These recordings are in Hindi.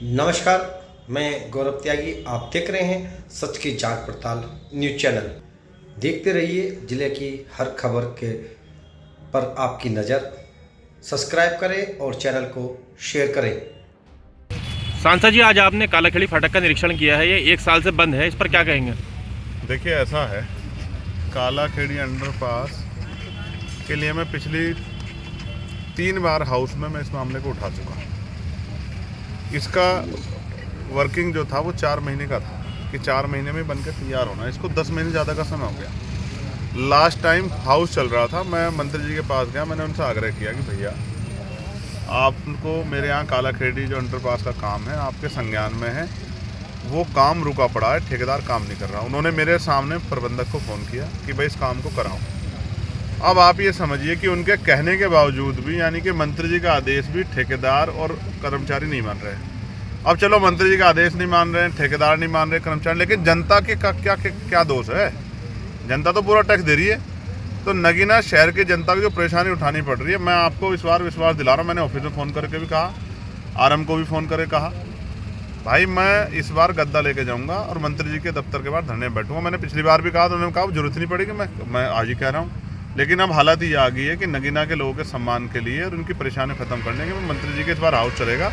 नमस्कार, मैं गौरव त्यागी। आप देख रहे हैं सच की जांच पड़ताल न्यूज चैनल। देखते रहिए जिले की हर खबर के पर आपकी नज़र। सब्सक्राइब करें और चैनल को शेयर करें। सांसद जी, आज आपने कालाखेड़ी फाटक का निरीक्षण किया है। ये 1 साल से बंद है, इस पर क्या कहेंगे? देखिए, ऐसा है, कालाखेड़ी अंडरपास के लिए मैं पिछली 3 बार हाउस में मैं इस मामले को उठा चुका हूँ। इसका वर्किंग जो था वो 4 महीने का था कि 4 महीने में बनकर तैयार होना। इसको 10 महीने ज़्यादा का समय हो गया। लास्ट टाइम हाउस चल रहा था, मैं मंत्री जी के पास गया, मैंने उनसे आग्रह किया कि भैया आपको मेरे यहाँ कालाखेड़ी जो अंडरपास का काम है आपके संज्ञान में है, वो काम रुका पड़ा है, ठेकेदार काम नहीं कर रहा। उन्होंने मेरे सामने प्रबंधक को फ़ोन किया कि भाई इस काम को कराओ। अब आप ये समझिए कि उनके कहने के बावजूद भी, यानी कि मंत्री जी का आदेश भी ठेकेदार और कर्मचारी नहीं मान रहे हैं। अब चलो, मंत्री जी का आदेश नहीं मान रहे हैं, ठेकेदार नहीं मान रहे, कर्मचारी, लेकिन जनता के का क्या दोष है? जनता तो पूरा टैक्स दे रही है। तो नगीना शहर की जनता को जो परेशानी उठानी पड़ रही है, मैं आपको इस बार विश्वास दिला रहा हूँ। मैंने ऑफिस में फ़ोन करके भी कहा, आरएम को भी फ़ोन करके कहा, भाई मैं इस बार गद्दा लेके जाऊँगा और मंत्री जी के दफ्तर के बाहर धरने बैठूँगा। मैंने पिछली बार भी कहा तो उन्होंने कहा जरूरत नहीं पड़ेगी, मैं आज ही कह रहा हूँ। लेकिन अब हालत ये आ गई है कि नगीना के लोगों के सम्मान के लिए और उनकी परेशानी ख़त्म करने के लिए मंत्री जी के इस बार हाउस चलेगा,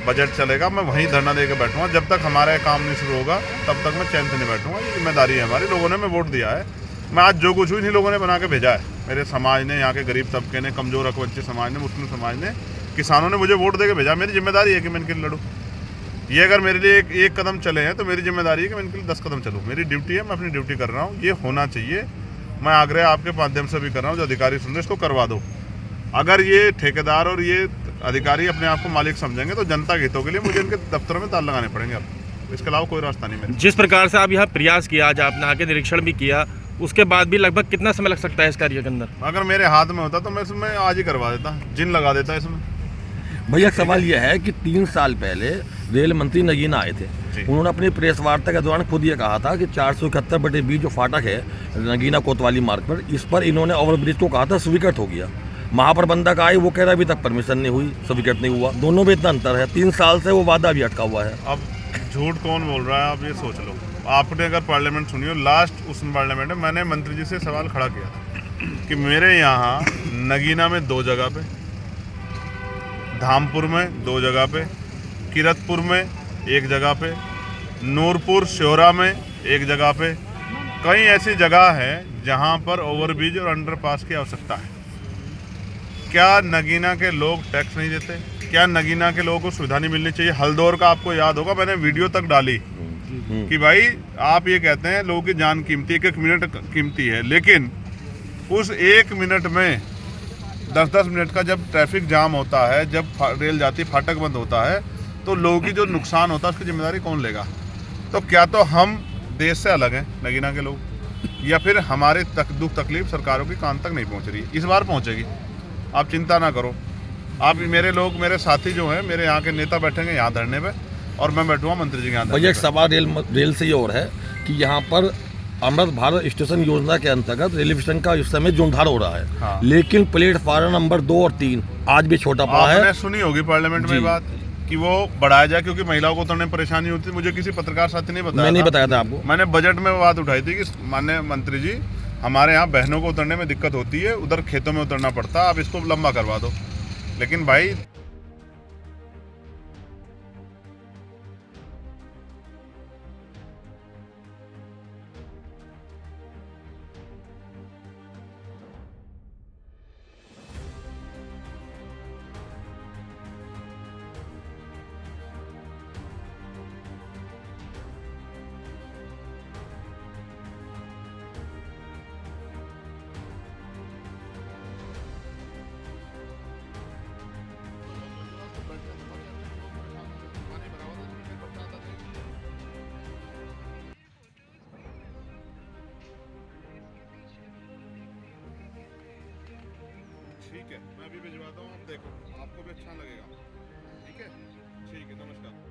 बजट चलेगा, मैं वहीं धरना देकर बैठूंगा। जब तक हमारा काम नहीं शुरू होगा तब तक मैं चैन से नहीं बैठूंगा। ये जिम्मेदारी है हमारी। लोगों ने मैं वोट दिया है, मैं आज जो कुछ हुई इन्हीं लोगों ने बना के भेजा है। मेरे समाज ने, यहाँ के गरीब तबके ने, कमज़ोर अकवंचित समाज ने, मुस्लिम समाज ने, किसानों ने मुझे वोट दे के भेजा। मेरी जिम्मेदारी है कि मैं इनके लिए लड़ूँ। ये अगर मेरे लिए एक कदम चले हैं तो मेरी जिम्मेदारी है कि मैं इनके लिए 10 कदम चलूँ। मेरी ड्यूटी है, मैं अपनी ड्यूटी कर रहा हूँ। ये होना चाहिए। मैं आग्रह आपके माध्यम से भी कर रहा हूँ, जो अधिकारी सुन रहे इसको करवा दो। अगर ये ठेकेदार और ये अधिकारी अपने आप को मालिक समझेंगे तो जनता के हितों के लिए मुझे इनके दफ्तरों में ताला लगाने पड़ेंगे। अब इसके अलावा कोई रास्ता नहीं मेरे। जिस प्रकार से आप यहाँ प्रयास किया, आज आपने आके निरीक्षण भी किया, उसके बाद भी लगभग कितना समय लग सकता है इस कार्य के अंदर? अगर मेरे हाथ में होता तो मैं इसमें आज ही करवा देता, जिन लगा देता इसमें। भैया, सवाल यह है कि 3 साल पहले रेल मंत्री नगीना आए थे। उन्होंने अपनी प्रेस वार्ता के दौरान खुद ये कहा था कि 471/20 जो फाटक है नगीना कोतवाली मार्ग पर, इस पर इन्होंने ओवरब्रिज को कहा था स्वीकृत हो गया। महाप्रबंधक आए, वो कह रहा अभी तक परमिशन नहीं हुई, स्वीकृत नहीं हुआ। दोनों में इतना अंतर है। 3 साल से वो वादा भी अटका हुआ है। अब झूठ कौन बोल रहा है, आप ये सोच लो। आपने अगर पार्लियामेंट सुनी हो, लास्ट उस पार्लियामेंट में मैंने मंत्री जी से सवाल खड़ा किया था कि मेरे यहाँ नगीना में 2 जगह पे, धामपुर में 2 जगह पे, किरतपुर में 1 जगह पे, नूरपुर श्योरा में 1 जगह पे, कई ऐसी जगह है जहाँ पर ओवरब्रिज और अंडरपास की आवश्यकता है। क्या नगीना के लोग टैक्स नहीं देते? क्या नगीना के लोगों को सुविधा नहीं मिलनी चाहिए? हल्दौर का आपको याद होगा, मैंने वीडियो तक डाली कि भाई आप ये कहते हैं लोगों की जान कीमती, 1-1 मिनट कीमती है, लेकिन उस 1 मिनट में 10-10 मिनट का जब ट्रैफिक जाम होता है, जब रेल जाती, फाटक बंद होता है, तो लोगों की जो नुकसान होता है उसकी जिम्मेदारी कौन लेगा? तो क्या तो हम देश से अलग हैं नगीना के लोग, या फिर हमारे दुख तकलीफ सरकारों की कान तक नहीं पहुंच रही है? इस बार पहुंचेगी, आप चिंता ना करो। आप मेरे लोग, मेरे साथी जो हैं, मेरे यहाँ के नेता बैठेंगे यहाँ धरने पे और मैं बैठूंगा मंत्री जी के यहाँ। भैया, एक सवाल रेल से ये और है कि यहाँ पर अमृत भारत स्टेशन योजना के अंतर्गत रेलवे स्टेशन का इस समय जीर्णोद्धार हो रहा है। हाँ। लेकिन प्लेटफार्म नंबर 2 और 3 आज भी छोटा पड़ा है। आपने सुनी होगी पार्लियामेंट में बात कि वो बढ़ाया जाए, क्योंकि महिलाओं को उतरने में परेशानी होती है। मुझे किसी पत्रकार साथी ने बताया, मैं नहीं बताया था आपको। मैंने बजट में बात उठाई थी कि माननीय मंत्री जी, हमारे यहाँ बहनों को उतरने में दिक्कत होती है, उधर खेतों में उतरना पड़ता है, आप इसको लंबा करवा दो। लेकिन भाई ठीक है, मैं अभी भिजवाता हूँ, आप देखो, आपको भी अच्छा लगेगा। ठीक है, नमस्कार।